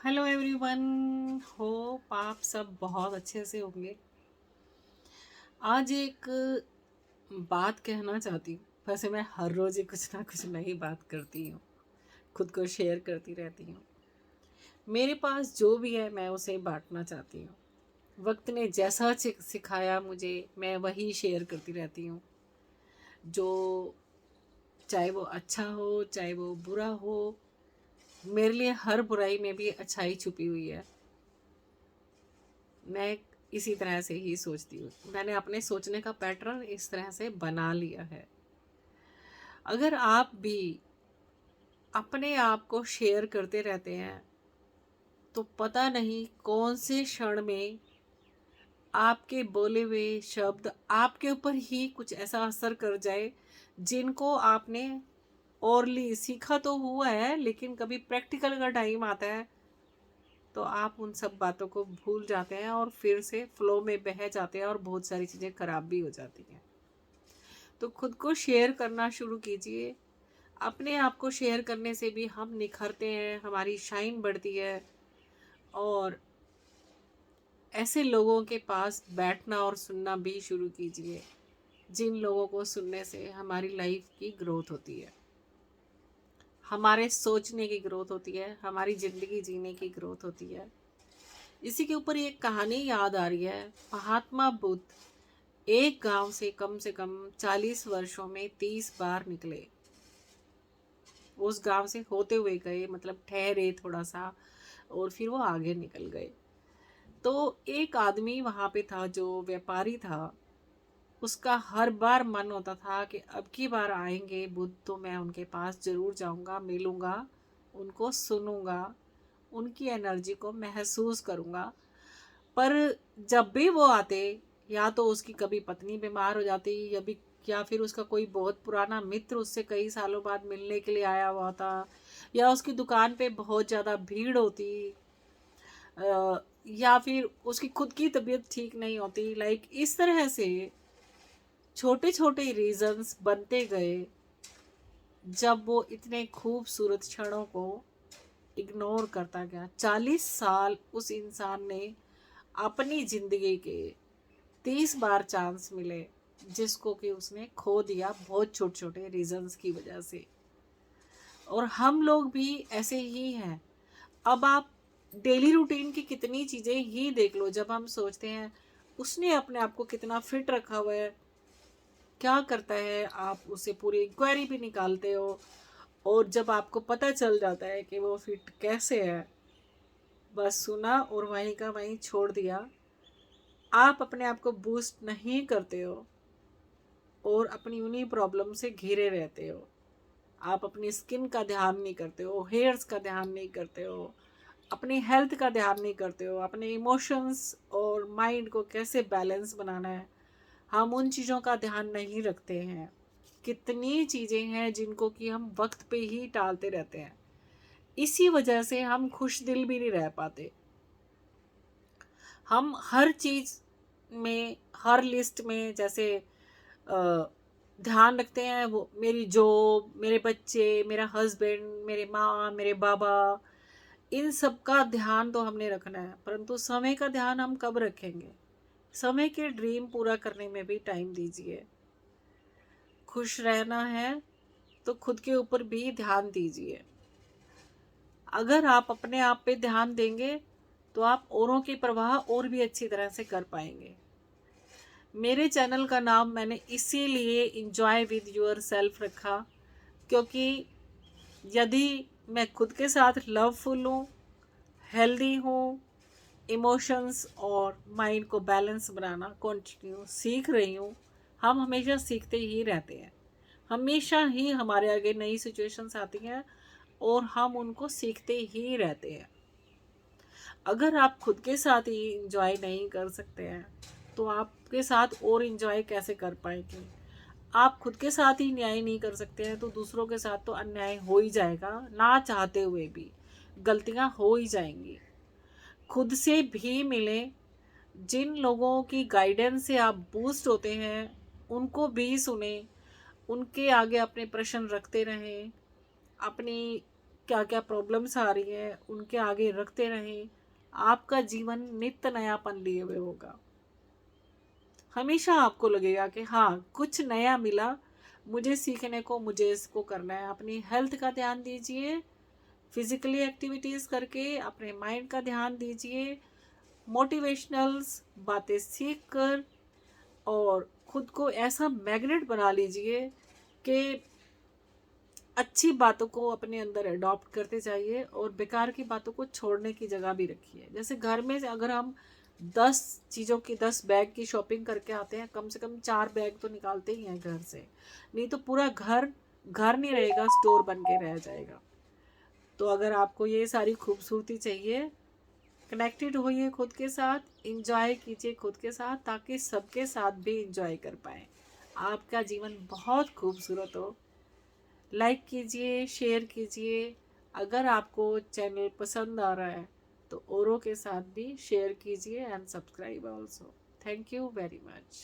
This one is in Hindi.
Hello everyone. होप आप सब बहुत अच्छे से होंगे। आज एक बात कहना चाहती हूँ। वैसे मैं हर रोज़ ही कुछ ना कुछ नई बात करती हूँ, खुद को शेयर करती रहती हूँ। मेरे पास जो भी है मैं उसे बांटना चाहती हूँ। वक्त ने जैसा सिखाया मुझे मैं वही शेयर करती रहती हूँ। जो चाहे वो अच्छा हो चाहे वो बुरा हो, मेरे लिए हर बुराई में भी अच्छाई छुपी हुई है। मैं इसी तरह से ही सोचती हूँ। मैंने अपने सोचने का पैटर्न इस तरह से बना लिया है। अगर आप भी अपने आप को शेयर करते रहते हैं तो पता नहीं कौन से क्षण में आपके बोले हुए शब्द आपके ऊपर ही कुछ ऐसा असर कर जाए जिनको आपने ओरली सीखा तो हुआ है, लेकिन कभी प्रैक्टिकल का टाइम आता है तो आप उन सब बातों को भूल जाते हैं और फिर से फ्लो में बह जाते हैं और बहुत सारी चीज़ें खराब भी हो जाती हैं। तो खुद को शेयर करना शुरू कीजिए। अपने आप को शेयर करने से भी हम निखरते हैं, हमारी शाइन बढ़ती है। और ऐसे लोगों के पास बैठना और सुनना भी शुरू कीजिए जिन लोगों को सुनने से हमारी लाइफ की ग्रोथ होती है, हमारे सोचने की ग्रोथ होती है, हमारी ज़िंदगी जीने की ग्रोथ होती है। इसी के ऊपर एक कहानी याद आ रही है। महात्मा बुद्ध एक गांव से कम 40 वर्षों में 30 बार निकले। उस गांव से होते हुए गए, मतलब ठहरे थोड़ा सा और फिर वो आगे निकल गए। तो एक आदमी वहां पे था जो व्यापारी था। उसका हर बार मन होता था कि अब की बार आएंगे बुद्ध तो मैं उनके पास जरूर जाऊंगा, मिलूंगा, उनको सुनूंगा, उनकी एनर्जी को महसूस करूंगा। पर जब भी वो आते, या तो उसकी कभी पत्नी बीमार हो जाती या फिर उसका कोई बहुत पुराना मित्र उससे कई सालों बाद मिलने के लिए आया हुआ था, या उसकी दुकान पे बहुत ज़्यादा भीड़ होती, या फिर उसकी खुद की तबीयत ठीक नहीं होती। लाइक इस तरह से छोटे छोटे रीजंस बनते गए। जब वो इतने खूबसूरत क्षणों को इग्नोर करता गया, 40 साल उस इंसान ने अपनी जिंदगी के 30 बार चांस मिले जिसको कि उसने खो दिया बहुत छोटे छोटे रीजंस की वजह से। और हम लोग भी ऐसे ही हैं। अब आप डेली रूटीन की कितनी चीज़ें ही देख लो। जब हम सोचते हैं उसने अपने आप को कितना फिट रखा हुआ है, क्या करता है, आप उससे पूरी इंक्वायरी भी निकालते हो। और जब आपको पता चल जाता है कि वो फिट कैसे है, बस सुना और वहीं का वहीं छोड़ दिया। आप अपने आप को बूस्ट नहीं करते हो और अपनी उन्हीं प्रॉब्लम से घिरे रहते हो। आप अपनी स्किन का ध्यान नहीं करते हो, हेयर्स का ध्यान नहीं करते हो, अपनी हेल्थ का ध्यान नहीं करते हो, अपने इमोशंस और माइंड को कैसे बैलेंस बनाना है, हम उन चीज़ों का ध्यान नहीं रखते हैं। कितनी चीज़ें हैं जिनको कि हम वक्त पे ही टालते रहते हैं। इसी वजह से हम खुश दिल भी नहीं रह पाते। हम हर चीज़ में, हर लिस्ट में जैसे ध्यान रखते हैं, वो मेरी जॉब, मेरे बच्चे, मेरा हस्बैंड, मेरे माँ, मेरे बाबा, इन सब का ध्यान तो हमने रखना है, परंतु समय का ध्यान हम कब रखेंगे? समय के ड्रीम पूरा करने में भी टाइम दीजिए। खुश रहना है तो खुद के ऊपर भी ध्यान दीजिए। अगर आप अपने आप पे ध्यान देंगे तो आप औरों की परवाह और भी अच्छी तरह से कर पाएंगे। मेरे चैनल का नाम मैंने इसीलिए इंजॉय विद योर सेल्फ रखा, क्योंकि यदि मैं खुद के साथ लवफुल हूँ, हेल्दी हूँ, इमोशंस और माइंड को बैलेंस बनाना कंटिन्यू सीख रही हूँ। हम हमेशा सीखते ही रहते हैं। हमेशा ही हमारे आगे नई सिचुएशंस आती हैं और हम उनको सीखते ही रहते हैं। अगर आप खुद के साथ ही इंजॉय नहीं कर सकते हैं तो आपके साथ और इंजॉय कैसे कर पाएंगे? आप खुद के साथ ही न्याय नहीं कर सकते हैं तो दूसरों के साथ तो अन्याय हो ही जाएगा। ना चाहते हुए भी गलतियां हो ही जाएंगी। खुद से भी मिले। जिन लोगों की गाइडेंस से आप बूस्ट होते हैं उनको भी सुने, उनके आगे अपने प्रश्न रखते रहें। अपनी क्या क्या प्रॉब्लम्स आ रही हैं उनके आगे रखते रहें, आपका जीवन नित्य नयापन लिए हुए होगा। हमेशा आपको लगेगा कि हाँ कुछ नया मिला मुझे सीखने को, मुझे इसको करना है। अपनी हेल्थ का ध्यान दीजिए, फिजिकली एक्टिविटीज़ करके अपने माइंड का ध्यान दीजिए, मोटिवेशनल्स बातें सीख कर, और खुद को ऐसा मैग्नेट बना लीजिए कि अच्छी बातों को अपने अंदर अडॉप्ट करते जाइए और बेकार की बातों को छोड़ने की जगह भी रखिए। जैसे घर में अगर हम 10 चीज़ों की 10 बैग की शॉपिंग करके आते हैं, कम से कम 4 बैग तो निकालते ही हैं घर से, नहीं तो पूरा घर घर नहीं रहेगा, स्टोर बन के रह जाएगा। तो अगर आपको ये सारी खूबसूरती चाहिए, कनेक्टेड होइए खुद के साथ, इंजॉय कीजिए खुद के साथ, ताकि सबके साथ भी इंजॉय कर पाए, आपका जीवन बहुत खूबसूरत हो। लाइक कीजिए, शेयर कीजिए। अगर आपको चैनल पसंद आ रहा है तो औरों के साथ भी शेयर कीजिए and subscribe also. Thank you very much.